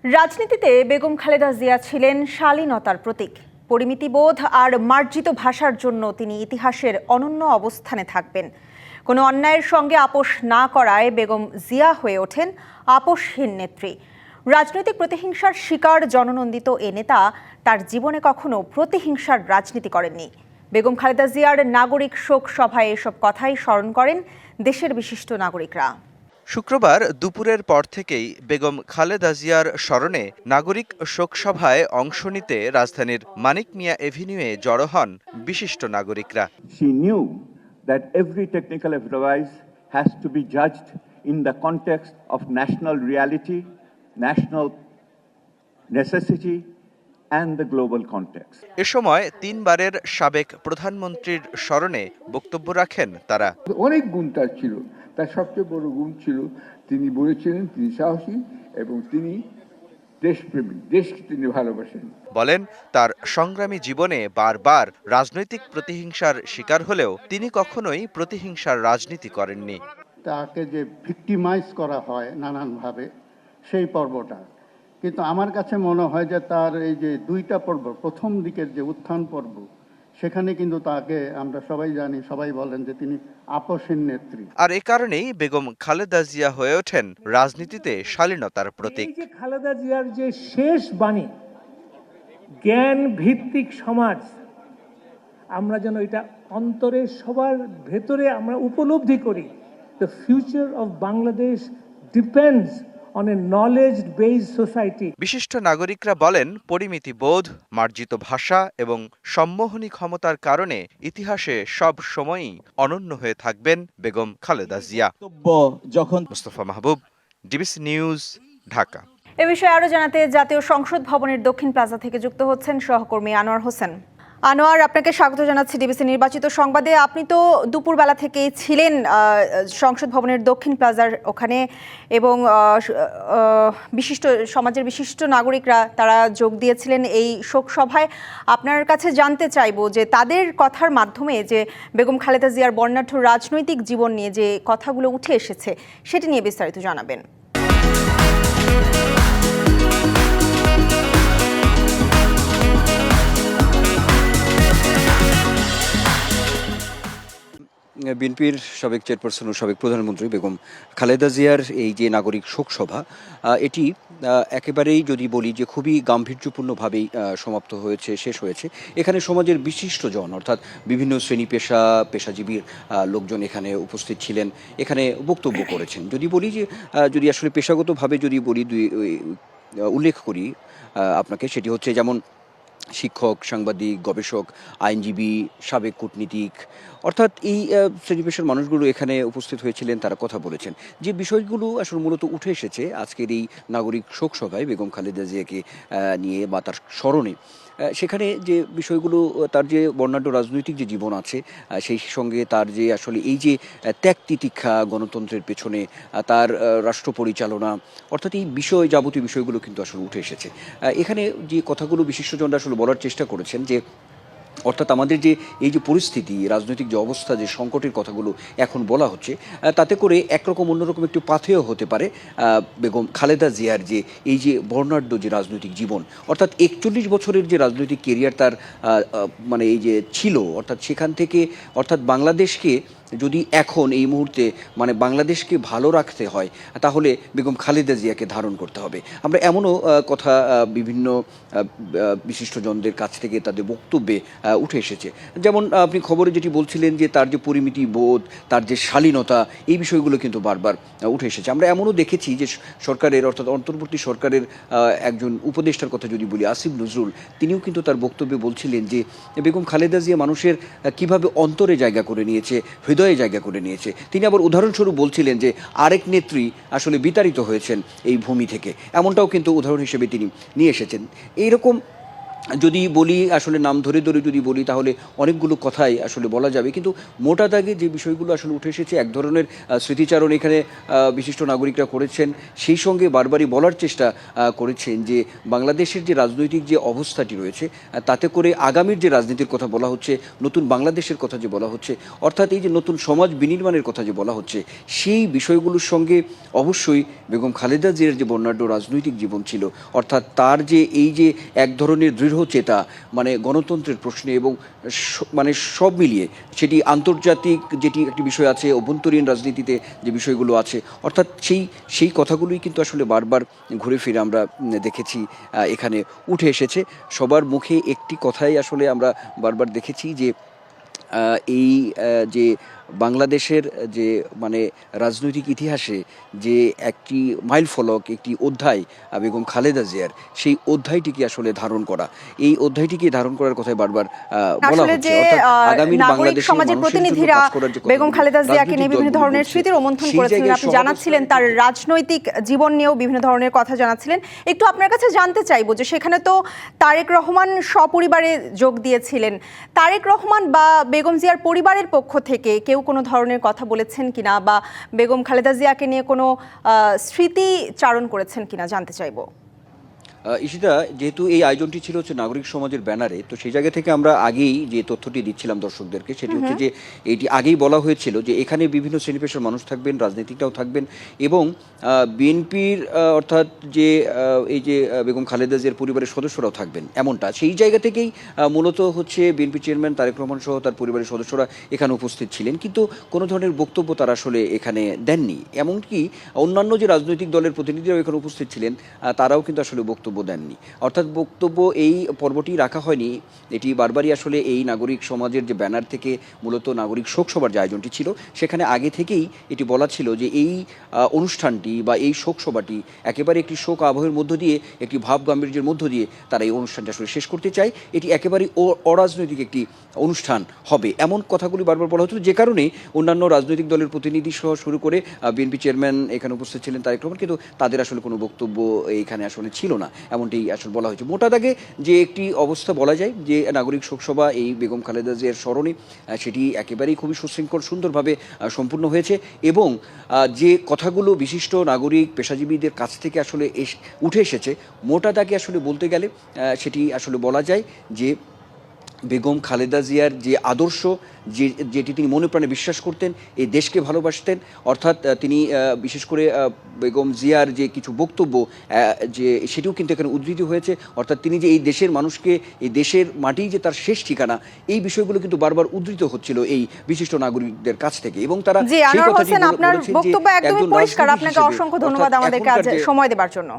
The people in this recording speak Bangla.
রাজনীতিতে বেগম খালেদা জিয়া ছিলেন শালীনতার প্রতীক। পরিমিতিবোধ আর মার্জিত ভাষার জন্য তিনি ইতিহাসের অনন্য অবস্থানে থাকবেন। কোনো অন্যায়ের সঙ্গে আপোষ না করায় বেগম জিয়া হয়ে ওঠেন আপোষহীন নেত্রী। রাজনৈতিক প্রতিহিংসার শিকার জননন্দিত এ নেতা তার জীবনে কখনো প্রতিহিংসার রাজনীতি করেননি। বেগম খালেদা জিয়ার নাগরিক শোক সভায় এসব কথাই স্মরণ করেন দেশের বিশিষ্ট নাগরিকরা। শুক্রবার দুপুরের পর থেকেই বেগম খালেদা জিয়ার স্মরণে নাগরিক শোকসভায় অংশ নিতে রাজধানীর মানিক মিয়া এভিনিউয়ে জড়ো হন বিশিষ্ট নাগরিকরা। She knew that every technical advice has to be judged in the context of national reality, national necessity and the global context. এ সময় তিনবারের সাবেক প্রধানমন্ত্রীর স্মরণে বক্তব্য রাখেন তারা। অনেক গুণ তার ছিল, তার সবচেয়ে বড় গুণ ছিল তিনি বলেছিলেন তিনি সাহসী এবং তিনি দেশপ্রেমী, দেশকে তিনি ভালোবাসেন। বলেন তার সংগ্রামী জীবনে বারবার রাজনৈতিক প্রতিহিংসার শিকার হলেও তিনি কখনোই প্রতিহিংসার রাজনীতি করেননি। তাকে যে ভিক্টিমাইজ করা হয় নানানভাবে সেই পর্বটা, কিন্তু আমার কাছে মনে হয় যে তার এই যে দুইটা পর্ব, প্রথম দিকের যে উত্থান পর্ব, সেখানে কিন্তু তাকে আমরা সবাই জানি, সবাই বলেন যে তিনি আপোষহীন নেত্রী। আর এ কারণেই বেগম খালেদা জিয়া হয়ে ওঠেন রাজনীতিতে শালীনতার প্রতীক। এই যে খালেদা জিয়ার যে শেষ বাণী, জ্ঞান ভিত্তিক সমাজ, আমরা যেন এটা অন্তরে সবার ভেতরে আমরা উপলব্ধি করি। The future of Bangladesh depends on a knowledge based society. বিশিষ্ট নাগরিকরা বলেন পরিমিতি বোধ, মার্জিত ভাষা এবং সম্মোহনী ক্ষমতার কারণে ইতিহাসে সব সময়ই অনন্য হয়ে থাকবেন বেগম খালেদা জিয়া। মুস্তফা মাহবুব, ডিবিসি নিউজ, ঢাকা। এ বিষয়ে আরো জানাতে জাতীয় সংসদ ভবনের দক্ষিণ প্লাজা থেকে যুক্ত হচ্ছেন সহকর্মী আনোয়ার হোসেন। আনোয়ার, আপনাকে স্বাগত জানাচ্ছি ডিবিসি নির্বাচিত সংবাদে। আপনি তো দুপুরবেলা থেকেই ছিলেন সংসদ ভবনের দক্ষিণ প্লাজার ওখানে, এবং বিশিষ্ট সমাজের বিশিষ্ট নাগরিকরা তারা যোগ দিয়েছিলেন এই শোক সভায়। আপনার কাছে জানতে চাইবো যে তাদের কথার মাধ্যমে যে বেগম খালেদা জিয়ার বর্ণাঢ্য রাজনৈতিক জীবন নিয়ে যে কথাগুলো উঠে এসেছে সেটি নিয়ে বিস্তারিত জানাবেন। বিএনপির সাবেক চেয়ারপারসন ও সাবেক প্রধানমন্ত্রী বেগম খালেদা জিয়ার এই যে নাগরিক শোকসভা, এটি একেবারেই যদি বলি যে খুবই গাম্ভীর্যপূর্ণভাবেই সমাপ্ত হয়েছে, শেষ হয়েছে। এখানে সমাজের বিশিষ্টজন অর্থাৎ বিভিন্ন শ্রেণী পেশাজীবীর লোকজন এখানে উপস্থিত ছিলেন, এখানে বক্তব্য করেছেন। যদি বলি যে যদি আসলে পেশাগতভাবে যদি বলি উল্লেখ করি আপনাকে, সেটি হচ্ছে যেমন শিক্ষক, সাংবাদিক, গবেষক, আইনজীবী, সাবেক কূটনীতিক, অর্থাৎ এই শ্রেণী পেশার মানুষগুলো এখানে উপস্থিত হয়েছিলেন, তারা কথা বলেছেন। যে বিষয়গুলো আসলে মূলত উঠে এসেছে আজকের এই নাগরিক শোক সভায় বেগম খালেদা জিয়াকে নিয়ে বা তার স্মরণে, সেখানে যে বিষয়গুলো, তার যে বর্ণাঢ্য রাজনৈতিক যে জীবন আছে, সেই সঙ্গে তার যে আসলে এই যে ত্যাগ তিতিক্ষা গণতন্ত্রের পেছনে, তার রাষ্ট্র পরিচালনা, অর্থাৎ এই যাবতীয় বিষয়গুলো কিন্তু আসলে উঠে এসেছে। এখানে যে কথাগুলো বিশিষ্টজনরা আসলে বলার চেষ্টা করেছেন যে অর্থাৎ আমাদের যে এই যে পরিস্থিতি, রাজনৈতিক যে অবস্থা, যে সংকটের কথাগুলো এখন বলা হচ্ছে, তাতে করে একরকম অন্যরকম একটু পাথেয় হতে পারে বেগম খালেদা জিয়ার যে এই যে বর্ণাঢ্য যে রাজনৈতিক জীবন, অর্থাৎ 41 বছরের যে রাজনৈতিক কেরিয়ার তার মানে এই যে ছিল, অর্থাৎ সেখান থেকে অর্থাৎ বাংলাদেশকে যদি এখন এই মুহূর্তে মানে বাংলাদেশকে ভালো রাখতে হয়, তাহলে বেগম খালেদা জিয়াকে ধারণ করতে হবে। আমরা এমনও কথা বিভিন্ন বিশিষ্টজনদের কাছ থেকে তাদের বক্তব্যে উঠে এসেছে। যেমন আপনি খবরে যেটি বলছিলেন যে তার যে পরিমিতি বোধ, তার যে শালীনতা, এই বিষয়গুলো কিন্তু বারবার উঠে এসেছে। আমরা এমনও দেখেছি যে সরকারের অর্থাৎ অন্তর্বর্তী সরকারের একজন উপদেষ্টার কথা যদি বলি, আসিফ নজরুল, তিনিও কিন্তু তার বক্তব্যে বলছিলেন যে বেগম খালেদা জিয়া মানুষের কিভাবে অন্তরে জায়গা করে নিয়েছে, হৃদয়ে জায়গা করে নিয়েছে। তিনি আবার উদাহরণস্বরূপ বলছিলেন যে আরেক নেত্রী আসলে বিতাড়িত হয়েছেন এই ভূমি থেকে, এমনটাও কিন্তু উদাহরণ হিসেবে তিনি নিয়ে এসেছেন। এইরকম যদি বলি আসলে নাম ধরে ধরে যদি বলি তাহলে অনেকগুলো কথাই আসলে বলা যাবে, কিন্তু মোটা দাগে যে বিষয়গুলো আসলে উঠে এসেছে, এক ধরনের স্মৃতিচারণ এখানে বিশিষ্ট নাগরিকরা করেছেন, সেই সঙ্গে বারবারই বলার চেষ্টা করেছেন যে বাংলাদেশের যে রাজনৈতিক যে অবস্থাটি রয়েছে তাতে করে আগামীর যে রাজনীতির কথা বলা হচ্ছে, নতুন বাংলাদেশের কথা যে বলা হচ্ছে, অর্থাৎ এই যে নতুন সমাজ বিনির্মাণের কথা যে বলা হচ্ছে, সেই বিষয়গুলোর সঙ্গে অবশ্যই বেগম খালেদা জিয়ার যে বর্ণাঢ্য রাজনৈতিক জীবন ছিল, অর্থাৎ তার যে এই যে এক ধরনের দৃঢ় চেতা, মানে গণতন্ত্রের প্রশ্নে এবং মানে সব মিলিয়ে সেটি আন্তর্জাতিক যেটি একটি বিষয় আছে, অভ্যন্তরীণ রাজনীতিতে যে বিষয়গুলো আছে, অর্থাৎ সেই কথাগুলোই কিন্তু আসলে বারবার ঘুরে ফিরে আমরা দেখেছি এখানে উঠে এসেছে। সবার মুখে একটি কথাই আসলে আমরা বারবার দেখেছি যে এই যে বাংলাদেশের যে মানে রাজনৈতিক ইতিহাসে যে একটি মাইল ফলক, একটি অধ্যায় বেগম খালেদা জিয়ার, সেই অধ্যায়টিকে আসলে ধারণ করা, এই অধ্যায়টিকে ধারণ করার কথাই বারবার বলা আসলে হচ্ছে। যে নাগরিক সমাজের প্রতিনিধিরা বেগম খালেদা জিয়াকে নিয়ে বিভিন্ন ধরনের স্মৃতির রোমন্থন করেছিলেন, আপনি জানাচ্ছিলেন তার রাজনৈতিক জীবন নিয়েও বিভিন্ন ধরনের কথা জানাচ্ছিলেন। একটু আপনার কাছে জানতে চাইবো যে সেখানে তো তারেক রহমান সপরিবারে যোগ দিয়েছিলেন, তারেক রহমান বা বেগম জিয়ার পরিবারের পক্ষ থেকে কেউ কোনো ধরনের কথা বলেছেন কিনা, বা বেগম খালেদা জিয়াকে নিয়ে কোনো স্মৃতিচারণ করেছেন কিনা জানতে চাইবো। ঈশিতা, যেহেতু এই আয়োজনটি ছিল হচ্ছে নাগরিক সমাজের ব্যানারে, তো সেই জায়গা থেকে আমরা আগেই যে তথ্যটি দিচ্ছিলাম দর্শকদেরকে, সেটি হচ্ছে যে এটি আগেই বলা হয়েছিল যে এখানে বিভিন্ন শ্রেণী পেশার মানুষ থাকবেন, রাজনীতিকরাও থাকবেন, এবং বিএনপির অর্থাৎ যে এই যে বেগম খালেদা জিয়ার পরিবারের সদস্যরাও থাকবেন, এমনটা সেই জায়গা থেকেই মূলত হচ্ছে বিএনপি চেয়ারম্যান তারেক রহমান সহ তার পরিবারের সদস্যরা এখানে উপস্থিত ছিলেন, কিন্তু কোনো ধরনের বক্তব্য তারা আসলে এখানে দেননি। এমনকি অন্যান্য যে রাজনৈতিক দলের প্রতিনিধিরাও এখানে উপস্থিত ছিলেন, তারাও কিন্তু আসলে বক্তব্য দেননি। অর্থাৎ বক্তব্য এই পর্বটি রাখা হয়নি, এটি বারবারই আসলে এই নাগরিক সমাজের যে ব্যানার থেকে মূলত নাগরিক শোকসভার যে আয়োজনটি ছিল, সেখানে আগে থেকেই এটি বলা ছিল যে এই অনুষ্ঠানটি বা এই শোকসভাটি একেবারে একটি শোক আবহের মধ্য দিয়ে, একটি ভাব গাম্ভীর্যের মধ্য দিয়ে তারা এই অনুষ্ঠানটি আসলে শেষ করতে চায়। এটি একেবারেই অরাজনৈতিক একটি অনুষ্ঠান হবে, এমন কথাগুলি বারবার বলা হচ্ছিল, যে কারণে অন্যান্য রাজনৈতিক দলের প্রতিনিধি সহ শুরু করে বিএনপি চেয়ারম্যান এখানে উপস্থিত ছিলেন তারেক রহমান, কিন্তু তাদের আসলে কোনো বক্তব্য এখানে আসলে ছিল না, এমনটি আসলে বলা হয়েছে। মোটা দাগে যে একটি অবস্থা বলা যায় যে নাগরিক শোকসভা এই বেগম খালেদা জিয়ার স্মরণে সেটি একেবারেই খুবই সুশৃঙ্খল সুন্দরভাবে সম্পূর্ণ হয়েছে, এবং যে কথাগুলো বিশিষ্ট নাগরিক পেশাজীবীদের কাছ থেকে আসলে উঠে এসেছে, মোটা দাগে আসলে বলতে গেলে সেটি আসলে বলা যায় যে বেগম খালেদা জিয়ার যে আদর্শ, যেটি তিনি মনে প্রাণে বিশ্বাস করতেন, এই দেশকে ভালোবাসতেন, অর্থাৎ তিনি বিশেষ করে বেগম জিয়ার যে কিছু বক্তব্য যে সেটিও কিন্তু এখানে উদ্ধৃত হয়েছে, অর্থাৎ তিনি যে এই দেশের মানুষকে, এই দেশের মাটি যে তার শেষ ঠিকানা, এই বিষয়গুলো কিন্তু বারবার উদ্ধৃত হচ্ছিল এই বিশিষ্ট নাগরিকদের কাছ থেকে, এবং তারা জি, আনোয়ার হোসেন, আপনার বক্তব্য একদমই পরিষ্কার। আপনাকে অসংখ্য ধন্যবাদ আমাদেরকে আজ সময় দেওয়ার জন্য।